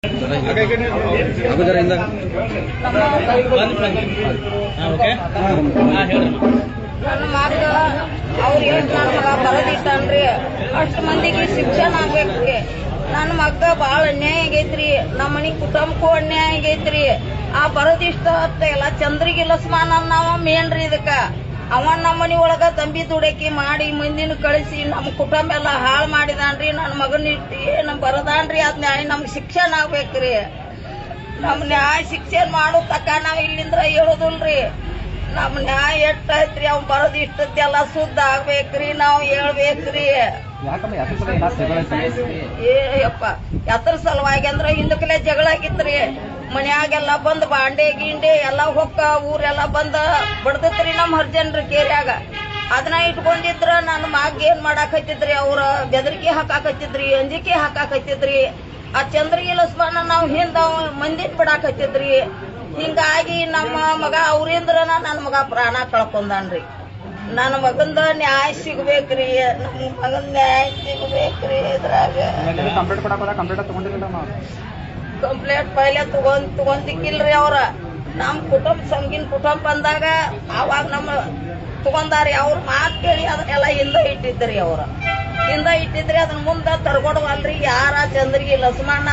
ನನ್ನ ಮಗ ಅವ್ರು ಎಷ್ಟು ನನ್ನ ಮಗ ಬರೋದಿಟ್ಟನ್ರಿ ಅಷ್ಟು ಮಂದಿಗೆ ಶಿಕ್ಷಣ ಆಗ್ಬೇಕ್ರಿ. ನನ್ನ ಮಗ ಬಾಳ ಅನ್ಯಾಯ ಆಗೈತ್ರಿ. ನಮ್ಮ ಮನಿ ಕುಟುಂಬಕ್ಕೂ ಅನ್ಯಾಯ ಆಗೈತ್ರಿ. ಆ ಬರೋದಿಷ್ಟ ಎಲ್ಲ ಚಂದ್ರಿಗೆ ಲಸ್ಮಾನ ನಾವ ಮೇನ್ರಿ. ಇದಕ್ಕ ಅವ ನಮ್ಮ ಮನಿ ಒಳಗ ತಂಬಿ ದುಡಕಿ ಮಾಡಿ ಮಂದಿನ ಕಳಿಸಿ ನಮ್ಮ ಕುಟುಂಬ ಎಲ್ಲ ಹಾಳು ಮಾಡಿದಾನ್ರಿ. ನನ್ನ ಮಗನ ಇಟ್ಟು ಏನ್ ಬರದಾನ್ರಿ. ಅದ್ ನ್ಯಾಯ ನಮ್ಗೆ ಶಿಕ್ಷಣ ಆಗ್ಬೇಕ್ರಿ. ನಮ್ ನ್ಯಾಯ ಶಿಕ್ಷಣ ಮಾಡೋ ತಕ್ಕ ನಾವ್ ಇಲ್ಲಿಂದ್ರ ಹೇಳುದಿಲ್ರಿ. ನಮ್ ನ್ಯಾಯ ಎಷ್ಟ ಐತ್ರಿ ಅವ್ ಬರೋದ್ ಇಷ್ಟದ್ದೆಲ್ಲ ಶುದ್ಧ ಆಗ್ಬೇಕ್ರಿ. ನಾವ್ ಹೇಳ್ಬೇಕ್ರಿ. ಯಪ್ಪ ಎತ್ರ ಸಲುವಾಗಿ ಅಂದ್ರ ಹಿಂದಕ್ಲೆ ಜಗಳ ಆಗಿತ್ರಿ. ಮನ್ಯಾಗೆಲ್ಲ ಬಂದ್ ಬಾಂಡೆ ಗಿಂಡೆ ಎಲ್ಲಾ ಹೊಕ್ಕ ಊರೆಲ್ಲ ಬಂದ ಬಡ್ದತ್ರಿ ನಮ್ ಹರ್ಜನ್ರಿ ಕೇರ್ಯಾಗ. ಅದನ್ನ ಇಟ್ಕೊಂಡಿದ್ರ ನನ್ನ ಮಗ ಏನ್ ಮಾಡಾಕತ್ತಿದ್ರಿ, ಅವ್ರ ಬೆದರಿಕೆ ಹಾಕಾಕತ್ತಿದ್ರಿ, ಅಂಜಿಕೆ ಹಾಕಾಕತ್ತಿದ್ರಿ. ಆ ಚಂದ್ರಗಿ ಲಸ್ಮಾನ ನಾವ್ ಹಿಂದ ಮಂದಿನ ಬಿಡಾಕತ್ತಿದ್ರಿ. ಹಿಂಗಾಗಿ ನಮ್ಮ ಮಗ ಅವ್ರಿಂದ್ರ ನನ್ನ ಮಗ ಪ್ರಾಣ ಕಳ್ಕೊಂಡನ್ರಿ. ನನ್ನ ಮಗಂದ ನ್ಯಾಯ ಸಿಗ್ಬೇಕ್ರಿ. ನಮ್ಮ ಮಗನ ನ್ಯಾಯ ಸಿಗ್ಬೇಕ್ರಿ. ಇದ್ರಾಗ ಕಂಪ್ಲೇಂಟ್ ಪೈಲೆ ತಗೊಂಡಿಕ್ಕಿಲ್ರಿ ಅವ್ರ. ನಮ್ ಕುಟುಂಬ ಸಂಗಿನ ಕುಟುಂಬ ಬಂದಾಗ ಅವಾಗ ನಮ್ಮ ತಗೊಂಡಾರಿ. ಅವ್ರ ಮಾತು ಕೇಳಿ ಅದನ್ನೆಲ್ಲ ಹಿಂದ ಇಟ್ಟಿದ್ರಿ. ಅವ್ರ ಹಿಂದ ಇಟ್ಟಿದ್ರಿ. ಅದನ್ನ ಮುಂದ ತರ್ಕೊಡವಲ್ರಿ. ಯಾರ ಚಂದ್ರಗಿ ಲಸ್ಮಣ್ಣ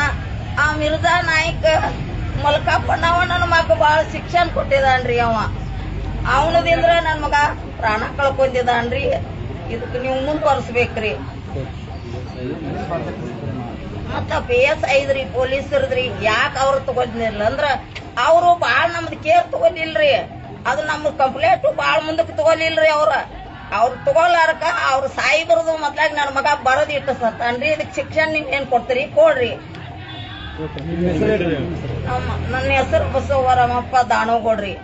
ಆ ಮಿರ್ಜಾ ನಾಯ್ಕ ಮಲ್ಕಪ್ಪಣ್ಣವ ನನ್ನ ಮಗ ಬಾಳ ಶಿಕ್ಷಣ ಕೊಟ್ಟಿದಾನ್ರಿ. ಅವನದಿಂದ್ರ ನನ್ ಮಗ ಪ್ರಾಣ ಕಳ್ಕೊಂಡಿದಾನ್ರಿ. ಇದಕ್ ನೀವು ಮುಂದುವರ್ಸ್ಬೇಕ್ರಿ. ಮತ್ತ PS ಐದ್ರಿ ಪೊಲೀಸರದ್ರಿ. ಯಾಕೆ ಅವ್ರು ತಗೊಂಡಿಲ್ಲ ಅಂದ್ರ ಅವ್ರು ಬಾಳ ನಮ್ದು ಕೇರ್ ತಗೊಲಿಲ್ರಿ. ಅದು ನಮ್ದು ಕಂಪ್ಲೇಂಟ್ ಬಾಳ ಮುಂದಕ್ಕೆ ತಗೊಲಿಲ್ರಿ. ಅವ್ರು ತಗೊಳ್ಳಾರಕ ಅವ್ರ ಸಾಯಿಬರದು ಮೊದ್ಲಾಗ ನನ್ನ ಮಗ ಬರೋದ್ ಇಟ್ಟು ಸತ್ತಾನ್ರಿ. ಇದಕ್ ಶಿಕ್ಷಣ ನೀವ್ ಏನ್ ಕೊಡ್ತೀರಿ ಕೊಡ್ರಿ. ನನ್ನ ಹೆಸರು ಬಸವರಾಮಪ್ಪ ದಾಣೋಗೋಡ್ರಿ.